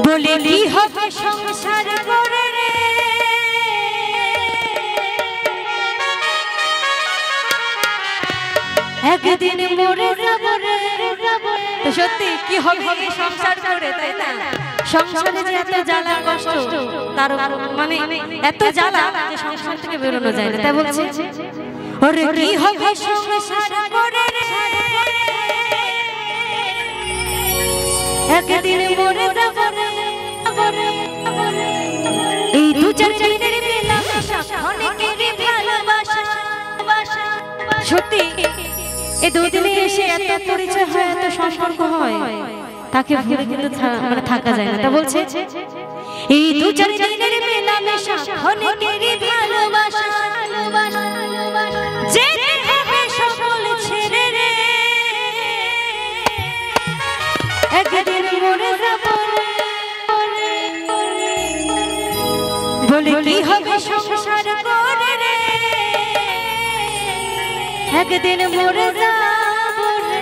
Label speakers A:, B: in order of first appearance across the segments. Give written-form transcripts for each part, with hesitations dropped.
A: বলে কি হবে সংসার করে রে একদিন মরে যাব রে। তো সত্যি কি হবে সংসার করে, তাই না? সংসারে যে এত জ্বালা কষ্ট, তার মানে এত জ্বালা যে সংসার থেকে বেরোনো যায় না। তাই বলছে ওরে কি হবে সংসার করে রে একদিন মরে যাব রে। এই দু চার দিনের মেলামেশা অনেকেরই ভালোবাসা। সত্যি এই দুদিনে এসে এত পরিচয় হয়, এত সম্পর্ক হয়, তাকে ভুলে কিন্তু মানে থাকা যায় না। তা বলছে এই দু চার দিনের মেলামেশা অনেকেরই ভালোবাসা। যেতে হবে সকল ছেড়ে রে একদিন মরে যাব বলে কি হবে সংসার করে রে একদিন মরে যাব রে।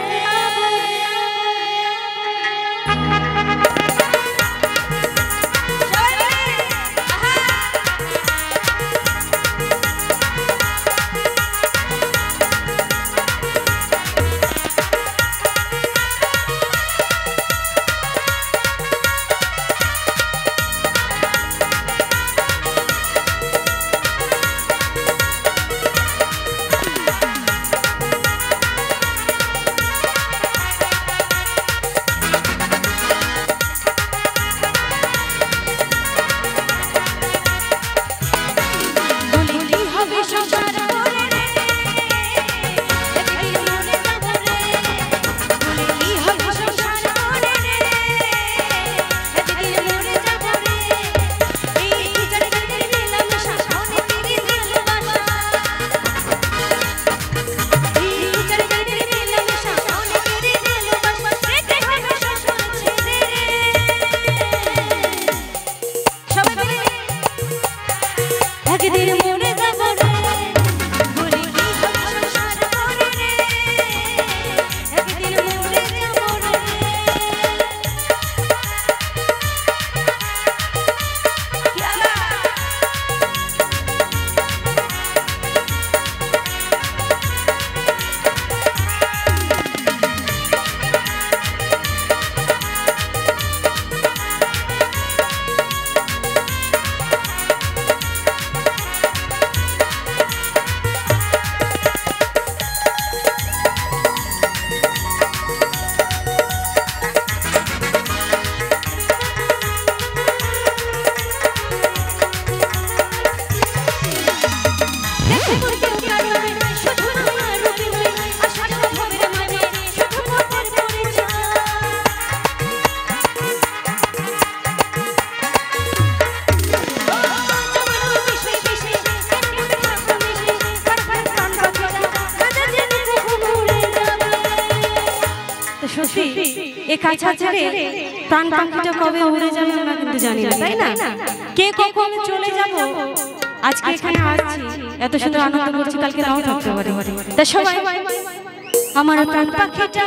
A: প্রাণ পাখিটা কবে উড়ে যাবে আমরা কিন্তু জানি না, তাই না? কে কখন চলে যাব, আজকে এখানে আসছি, এত সুন্দর আনন্দ করছি, কালকে নাও থাকতে পারে। তা সবাই আমার প্রাণ পাখিটা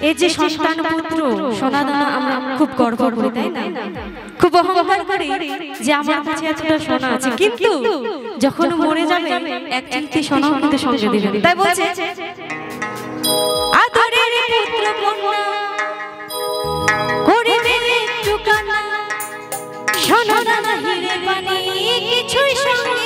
A: এই যে সন্তান পুত্র সোনাদানা আমরা খুব গর্ব করি, তাই না? খুব অহংকার করি যে আমার কাছে এতটা সোনা আছে, কিন্তু যখন মরে যাবে এক চিমটি সোনাও কিন্তু সঙ্গে দিবেন। তাই বলছে আদরের পুত্র কন্যা করিবে একটু কান্না, সোনা দানা হিরে পানি কিছুই সঙ্গে